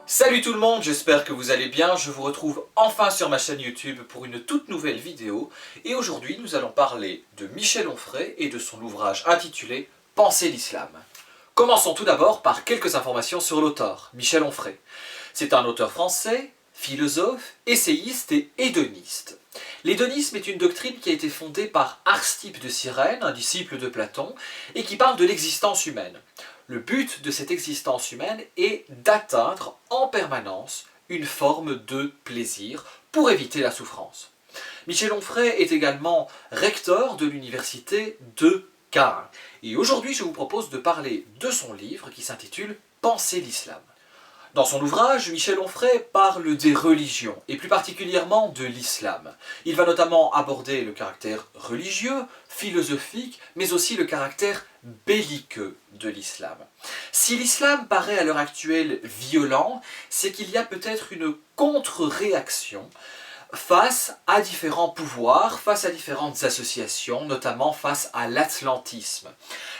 Salut tout le monde, j'espère que vous allez bien. Je vous retrouve enfin sur ma chaîne YouTube pour une toute nouvelle vidéo. Et aujourd'hui, nous allons parler de Michel Onfray et de son ouvrage intitulé « Penser l'islam ». Commençons tout d'abord par quelques informations sur l'auteur, Michel Onfray. C'est un auteur français, philosophe, essayiste et hédoniste. L'hédonisme est une doctrine qui a été fondée par Arstipe de Cyrène, un disciple de Platon, et qui parle de l'existence humaine. Le but de cette existence humaine est d'atteindre en permanence une forme de plaisir pour éviter la souffrance. Michel Onfray est également recteur de l'université de Caen. Et aujourd'hui, je vous propose de parler de son livre qui s'intitule « Penser l'islam ». Dans son ouvrage, Michel Onfray parle des religions, et plus particulièrement de l'islam. Il va notamment aborder le caractère religieux, philosophique, mais aussi le caractère belliqueux de l'islam. Si l'islam paraît à l'heure actuelle violent, c'est qu'il y a peut-être une contre-réaction face à différents pouvoirs, face à différentes associations, notamment face à l'atlantisme.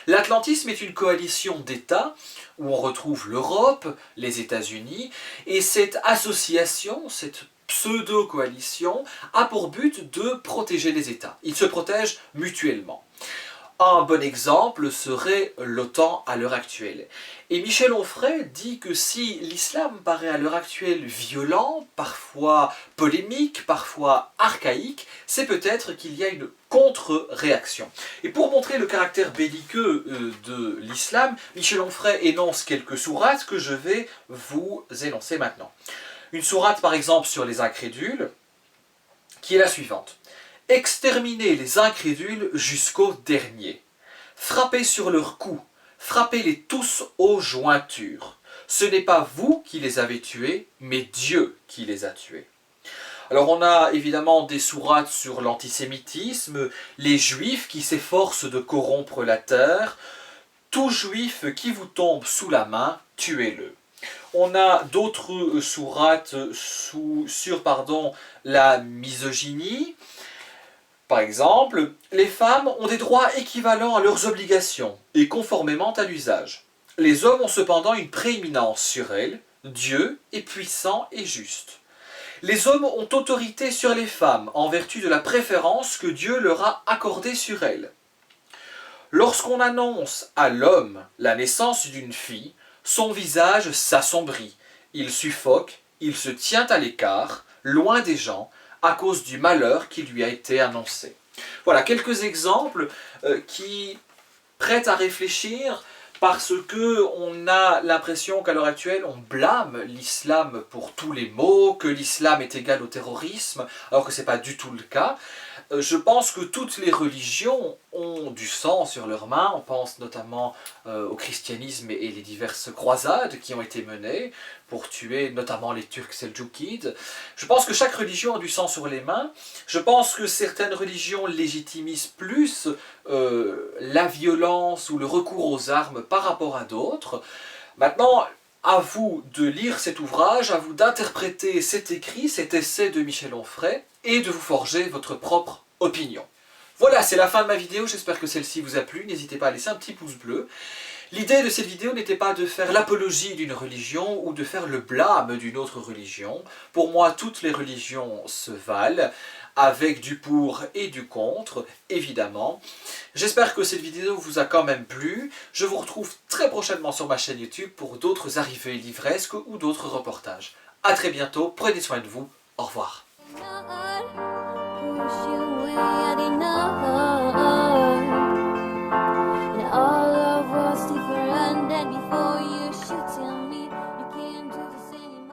L'atlantisme est une coalition d'États où on retrouve l'Europe, les États-Unis, et cette association, cette pseudo-coalition, a pour but de protéger les États. Ils se protègent mutuellement. Un bon exemple serait l'OTAN à l'heure actuelle. Et Michel Onfray dit que si l'islam paraît à l'heure actuelle violent, parfois polémique, parfois archaïque, c'est peut-être qu'il y a une contre-réaction. Et pour montrer le caractère belliqueux de l'islam, Michel Onfray énonce quelques sourates que je vais vous énoncer maintenant. Une sourate par exemple sur les incrédules, qui est la suivante. Exterminez les incrédules jusqu'au dernier. Frappez sur leurs cou, frappez-les tous aux jointures. Ce n'est pas vous qui les avez tués, mais Dieu qui les a tués. Alors on a évidemment des sourates sur l'antisémitisme, les juifs qui s'efforcent de corrompre la terre. Tout juif qui vous tombe sous la main, tuez-le. On a d'autres sourates sur la misogynie. Par exemple, les femmes ont des droits équivalents à leurs obligations et conformément à l'usage. Les hommes ont cependant une prééminence sur elles, Dieu est puissant et juste. Les hommes ont autorité sur les femmes en vertu de la préférence que Dieu leur a accordée sur elles. Lorsqu'on annonce à l'homme la naissance d'une fille, son visage s'assombrit, il suffoque, il se tient à l'écart, loin des gens, à cause du malheur qui lui a été annoncé. Voilà quelques exemples qui prêtent à réfléchir parce qu'on a l'impression qu'à l'heure actuelle on blâme l'islam pour tous les maux, que l'islam est égal au terrorisme, alors que ce n'est pas du tout le cas. Je pense que toutes les religions ont du sang sur leurs mains. On pense notamment au christianisme et les diverses croisades qui ont été menées pour tuer notamment les Turcs seldjoukides. Je pense que chaque religion a du sang sur les mains. Je pense que certaines religions légitimisent plus la violence ou le recours aux armes par rapport à d'autres. Maintenant, à vous de lire cet ouvrage, à vous d'interpréter cet écrit, cet essai de Michel Onfray, et de vous forger votre propre opinion. Voilà, c'est la fin de ma vidéo, j'espère que celle-ci vous a plu, n'hésitez pas à laisser un petit pouce bleu. L'idée de cette vidéo n'était pas de faire l'apologie d'une religion ou de faire le blâme d'une autre religion. Pour moi, toutes les religions se valent, avec du pour et du contre, évidemment. J'espère que cette vidéo vous a quand même plu. Je vous retrouve très prochainement sur ma chaîne YouTube pour d'autres arrivées livresques ou d'autres reportages. A très bientôt, prenez soin de vous, au revoir.